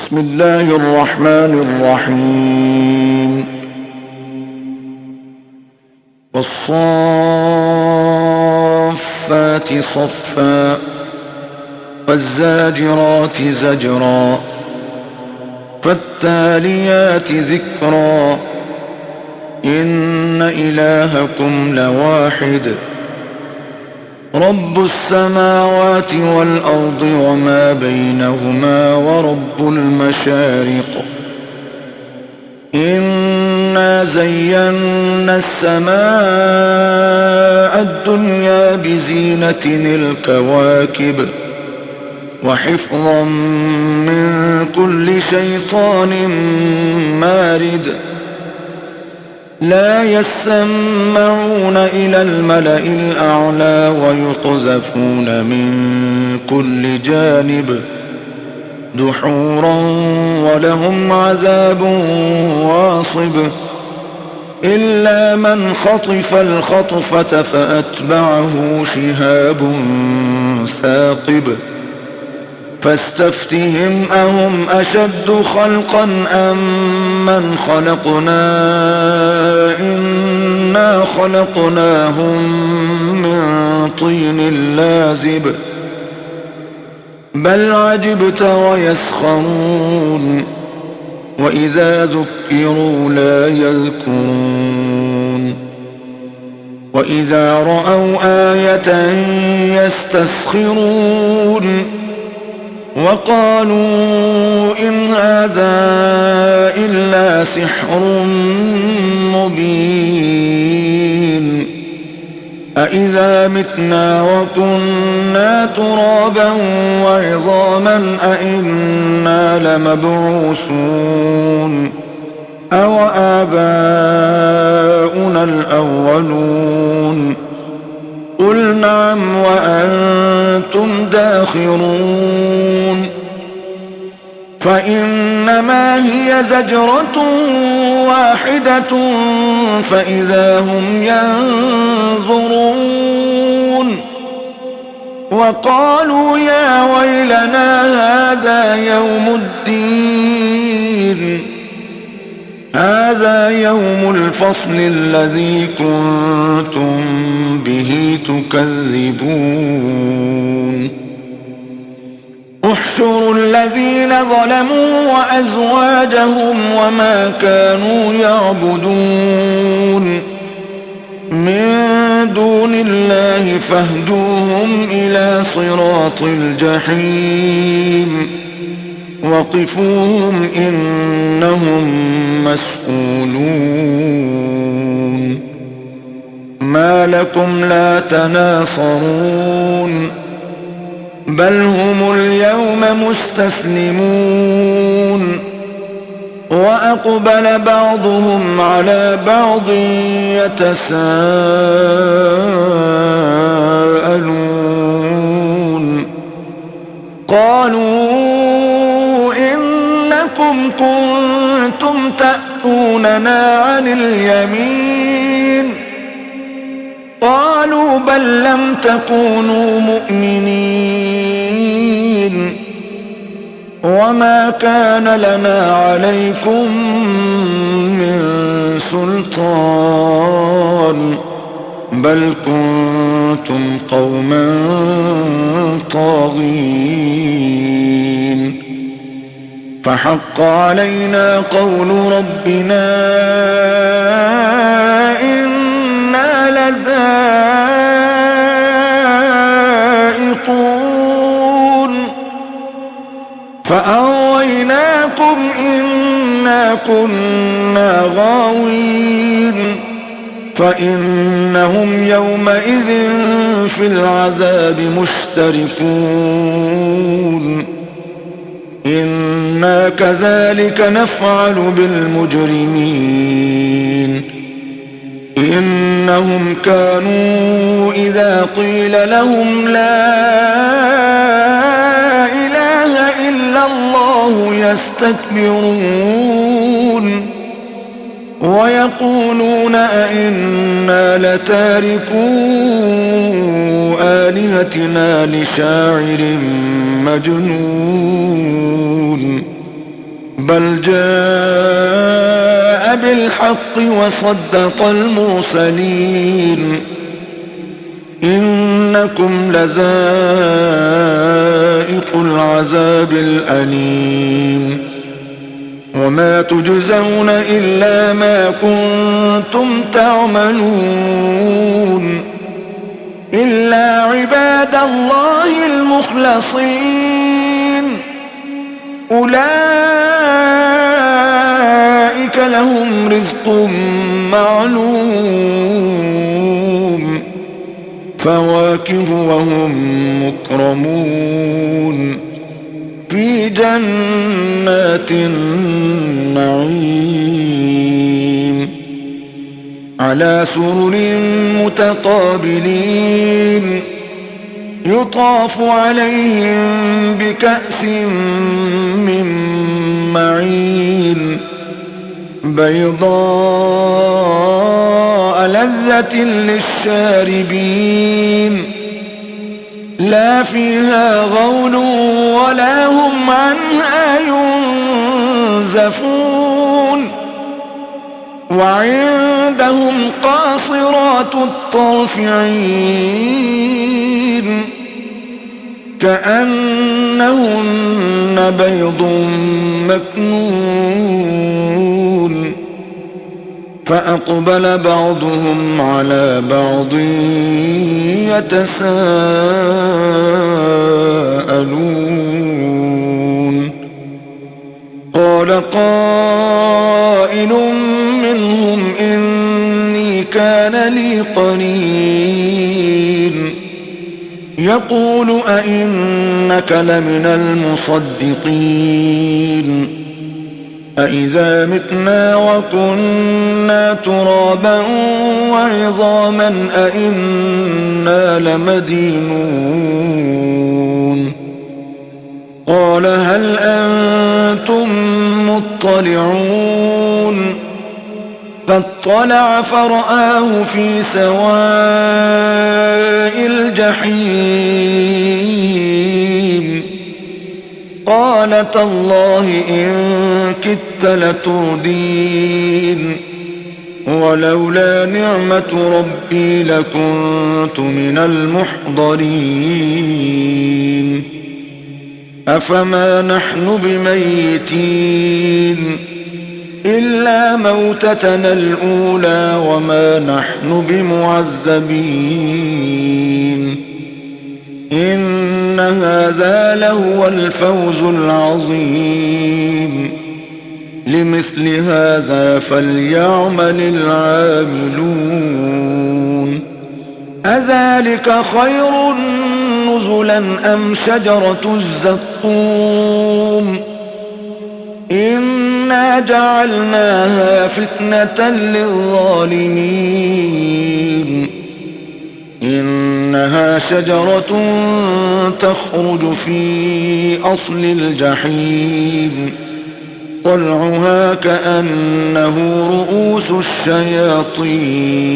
بسم الله الرحمن الرحيم والصافات صفا والزاجرات زجرا فالتاليات ذكرا إن إلهكم لواحد رب السماوات والأرض وما بينهما ورب المشارق إنا زينا السماء الدنيا بزينة الكواكب وحفظا من كل شيطان مارد لا يسمعون إلى الملأ الأعلى ويقذفون من كل جانب دحورا ولهم عذاب واصب إلا من خطف الخطفة فأتبعه شهاب ثاقب فاستفتهم أهم أشد خلقا أم من خلقنا إنا خلقناهم من طين لازب بل عجبت ويسخرون وإذا ذكروا لا يذكرون وإذا رأوا آية يستسخرون وقالوا إن هذا إلا سحر مبين أإذا متنا وكنا ترابا وعظاما أإنا لمبعوثون أو آباؤنا الأولون قل نعم وأنتم داخرون فإنما هي زجرة واحدة فإذا هم ينظرون وقالوا يا ويلنا هذا يوم الدين هذا يوم الفصل الذي كنتم به تكذبون احشروا الذين ظلموا وأزواجهم وما كانوا يعبدون من دون الله فاهدوهم إلى صراط الجحيم وقفوهم إنهم مسؤولون ما لكم لا تناصرون بل هم اليوم مستسلمون وأقبل بعضهم على بعض يتساءلون قالوا إنكم كنتم تأتوننا عن اليمين قالوا بل لم تكونوا مؤمنين وما كان لنا عليكم من سلطان بل كنتم قوما طاغين فحق علينا قول ربنا إنا لذائقون فأغويناكم إنا كنا غاوين فإنهم يومئذ في العذاب مشتركون إنا كذلك نفعل بالمجرمين إنهم كانوا إذا قيل لهم لا إله إلا الله يستكبرون ويقولون أئنا لتاركو آلهتنا لشاعر مجنون بل جاء بالحق وصدق المرسلين إنكم لذائق العذاب الأليم وما تجزون إلا ما كنتم تعملون إلا عباد الله المخلصين أولئك لهم رزق معلوم فواكه وهم مكرمون في جنات النعيم على سرر متقابلين يطاف عليهم بكأس من معين بيضاء لذة للشاربين لا فيها غول ولا هم عنها ينزفون وعندهم قاصرات الطرف عين كأنهن بيض مكنون فأقبل بعضهم على بعض يتساءلون قال قائل منهم إني كان لي قرين يقول أئنك لمن المصدقين أإذا متنا وكنا ترابا وعظاما أئنا لمدينون قال هل أنتم مطلعون فاطلع فرآه في سواء الجحيم قال تالله إن كدت لتردين ولولا نعمة ربي لكنت من المحضرين أفما نحن بميتين إلا موتتنا الأولى وما نحن بمعذبين إن هذا لهو الفوز العظيم لمثل هذا فليعمل العاملون أذلك خير نزلا أم شجرة الزقوم إنا جعلناها فتنة للظالمين إنها شجرة تخرج في أصل الجحيم طلعها كأنه رؤوس الشياطين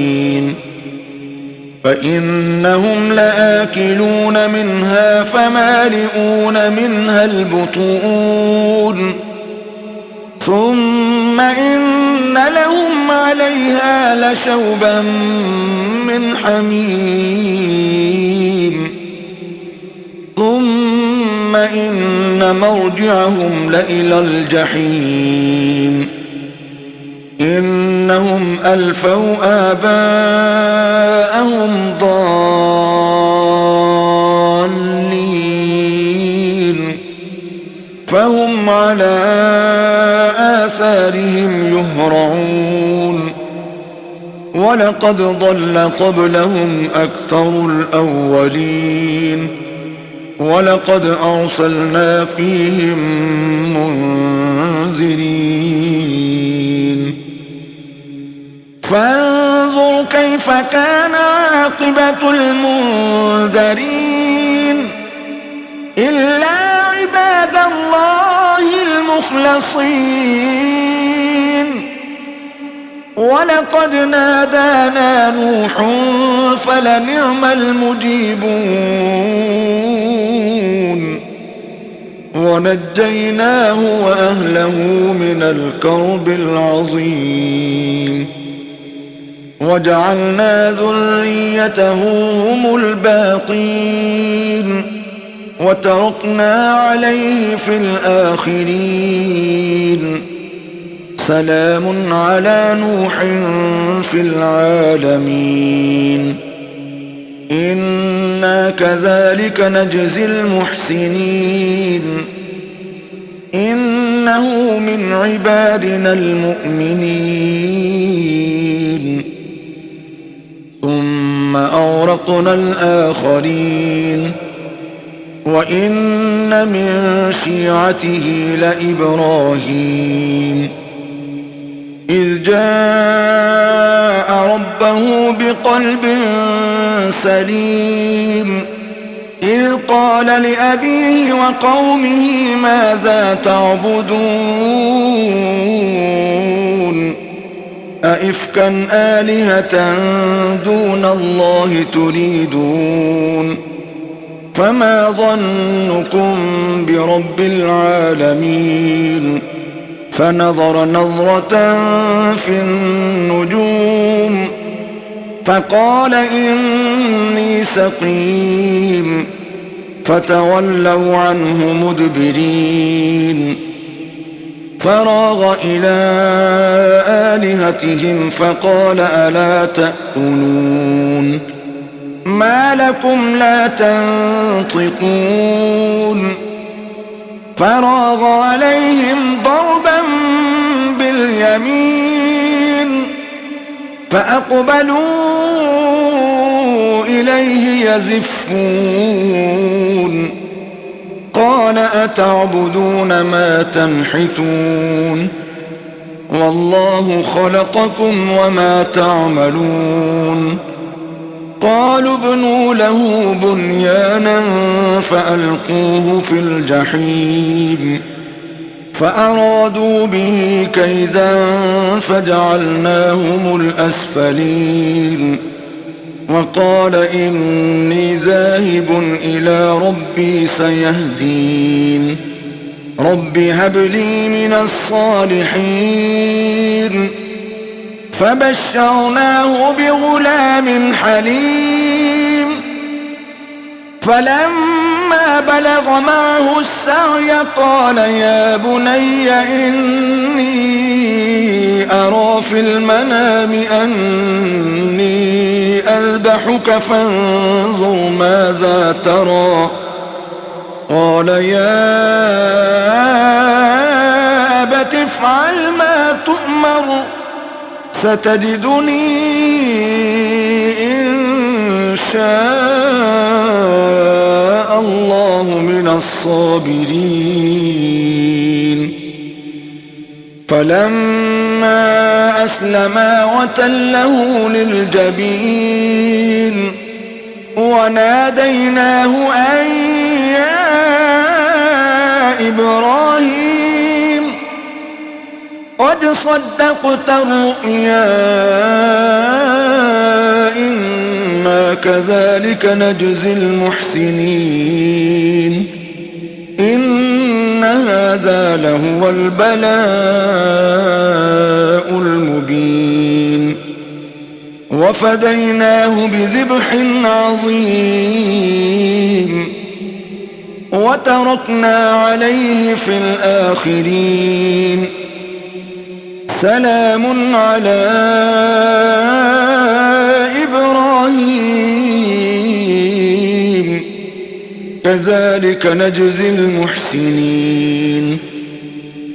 فإنهم لآكلون منها فمالئون منها البطون ثم إن لهم عليها لشوبا من حميم ثم إن مرجعهم لإلى الجحيم إنهم ألفوا آباءهم ضالين فهم على آثارهم يهرعون ولقد ضل قبلهم أكثر الأولين ولقد أرسلنا فيهم منذرين فانظر كيف كان عاقبة المنذرين إلا عباد الله المخلصين ولقد نادانا نوح فلنعم المجيبون ونجيناه وأهله من الكرب العظيم وجعلنا ذريته هم الباقين وتركنا عليه في الآخرين سلام على نوح في العالمين إنا كذلك نجزي المحسنين إنه من عبادنا المؤمنين ثم أورقنا الآخرين وإن من شيعته لإبراهيم إذ جاء ربه بقلب سليم إذ قال لأبيه وقومه ماذا تعبدون أئفكا آلهة دون الله تريدون فما ظنكم برب العالمين فنظر نظرة في النجوم فقال إني سقيم فتولوا عنه مدبرين فراغ إلى آلهتهم فقال ألا تأكلون ما لكم لا تنطقون فراغ عليهم ضربا باليمين فأقبلوا إليه يزفون قال أتعبدون ما تنحتون والله خلقكم وما تعملون قالوا ابنوا له بنيانا فألقوه في الجحيم فأرادوا به كيدا فجعلناهم الأسفلين وقال إني ذاهب إلى ربي سيهدين رب هب لي من الصالحين فبشرناه بغلام حليم فلما بلغ معه السعي قال يا بني إني أرى في المنام أني أذبحك فانظر ماذا ترى قال يا أبت افعل ما تؤمر ستجدني إن شاء الله من الصابرين فلما أسلما وتله للجبين وناديناه أن يا إبراهيم قد صدقت الرؤيا إنا كذلك نجزي المحسنين إن هذا لهو البلاء المبين وفديناه بذبح عظيم وتركنا عليه في الآخرين سلام على إبراهيم كذلك نجزي المحسنين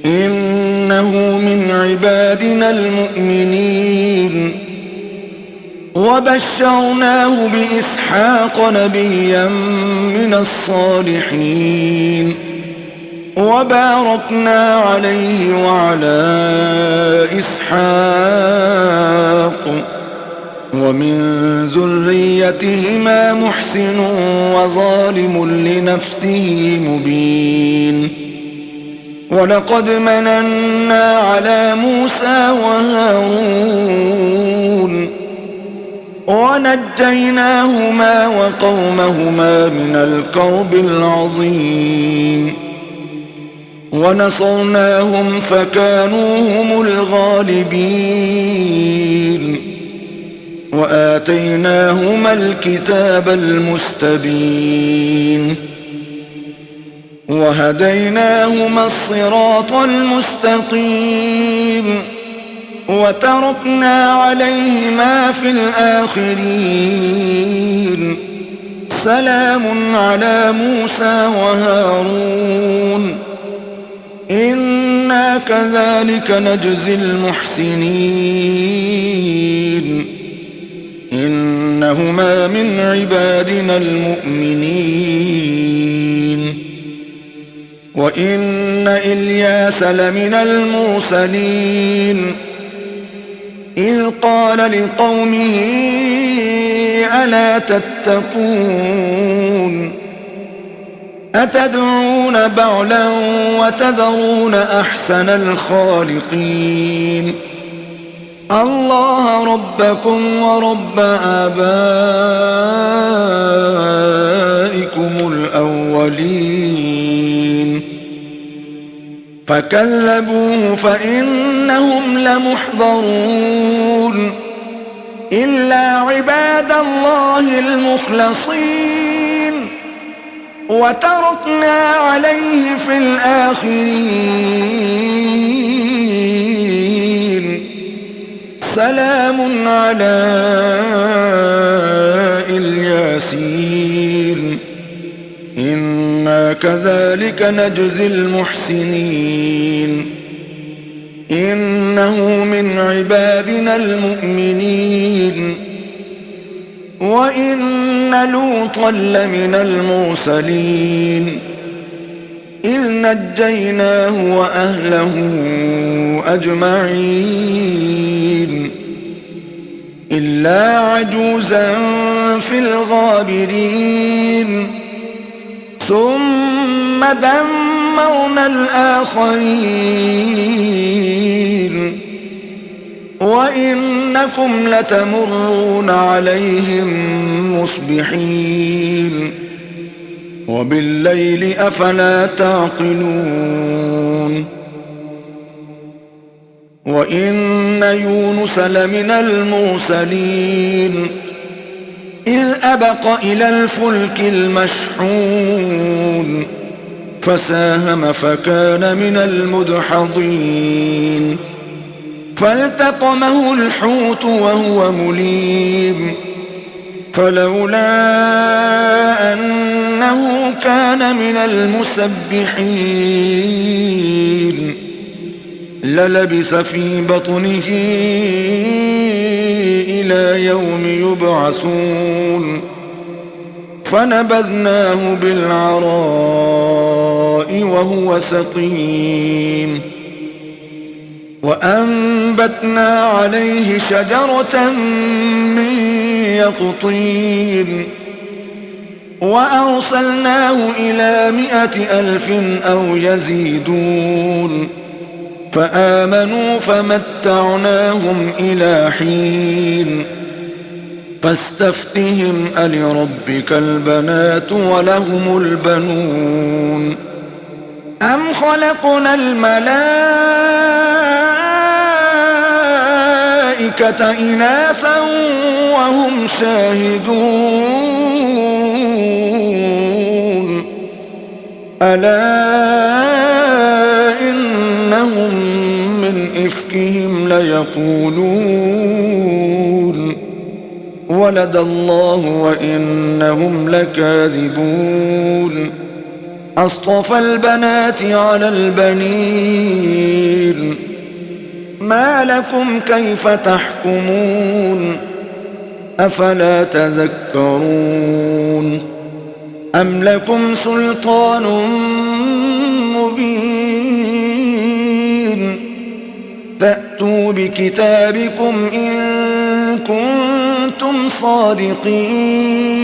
إنه من عبادنا المؤمنين وبشرناه بإسحاق نبيا من الصالحين وباركنا عليه وعلى إسحاق ومن ذريتهما محسن وظالم لنفسه مبين ولقد مننا على موسى وهارون ونجيناهما وقومهما من الكرب العظيم ونصرناهم فكانوا هم الغالبين وآتيناهما الكتاب المستبين وهديناهما الصراط المستقيم وتركنا عليهما في الآخرين سلام على موسى وهارون إنا كذلك نجزي المحسنين إنهما من عبادنا المؤمنين وإن إلياس لمن المرسلين إذ قال لقومه ألا تتقون أتدعون بعلا وتذرون أحسن الخالقين الله ربكم ورب آبائكم الأولين فكذبوه فإنهم لمحضرون إلا عباد الله المخلصين وتركنا عليه في الآخرين سلام على الياسين إنا كذلك نجزي المحسنين إنه من عبادنا المؤمنين وإن لوطا لمن المرسلين إذ نجيناه وأهله أجمعين إلا عجوزا في الغابرين ثم دمرنا الآخرين وإنكم لتمرون عليهم مصبحين وبالليل أفلا تعقلون وإن يونس لمن المرسلين إذ أبق إلى الفلك المشحون فساهم فكان من المدحضين فالتقمه الحوت وهو مليم فلولا أنه كان من المسبحين للبث في بطنه إلى يوم يبعثون فنبذناه بالعراء وهو سقيم وأنبتنا عليه شجرة من يقطين وأرسلناه إلى 100,000 أو يزيدون فآمنوا فمتعناهم إلى حين فاستفتهم ألربك البنات ولهم البنون أم خلقنا الملائكة إناثا وهم شاهدون ألا إنهم من إفكهم ليقولون ولد الله وإنهم لكاذبون أصطفى البنات على البنين ما لكم كيف تحكمون أفلا تذكرون أم لكم سلطان مبين فأتوا بكتابكم إن كنتم صادقين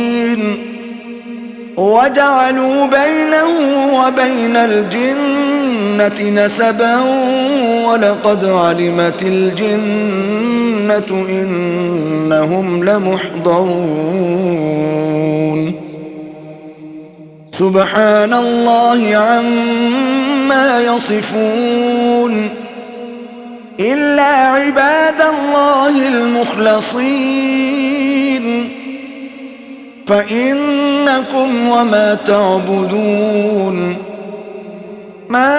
وجعلوا بينه وبين الجنة نسبا ولقد علمت الجنة إنهم لمحضرون سبحان الله عما يصفون إلا عباد الله المخلصين فإنكم وما تعبدون ما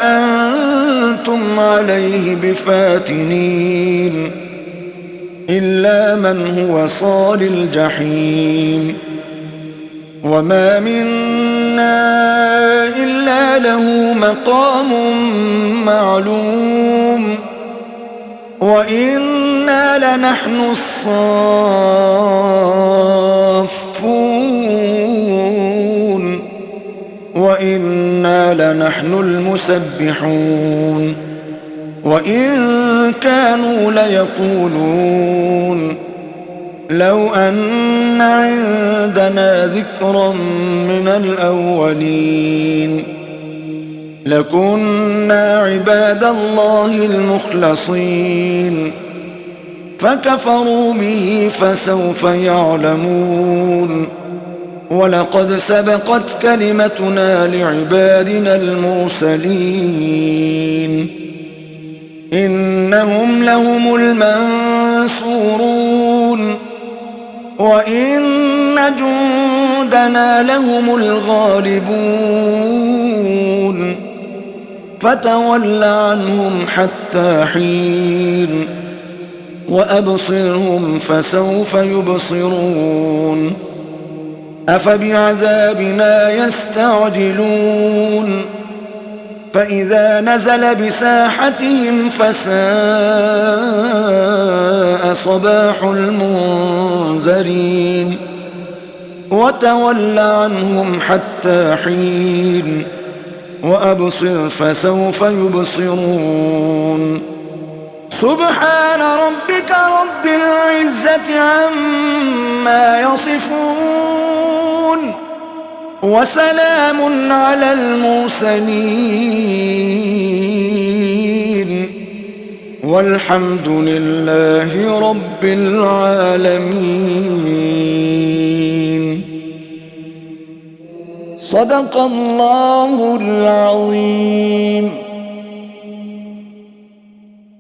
أنتم عليه بفاتنين إلا من هو صال الجحيم وما منا إلا له مقام معلوم وإنا لنحن الصافون وإنا لنحن المسبحون وإن كانوا ليقولون لو أن عندنا ذكرا من الأولين لكنا عباد الله المخلصين فكفروا به فسوف يعلمون ولقد سبقت كلمتنا لعبادنا المرسلين إنهم لهم المنصورون وإن جندنا لهم الغالبون فتول عنهم حتى حين وأبصرهم فسوف يبصرون أفبعذابنا يستعجلون فإذا نزل بساحتهم فساء صباح المنذرين وتول عنهم حتى حين وأبصر فسوف يبصرون سبحان ربك رب العزة عما يصفون وسلام على المرسلين والحمد لله رب العالمين صدق الله العظيم.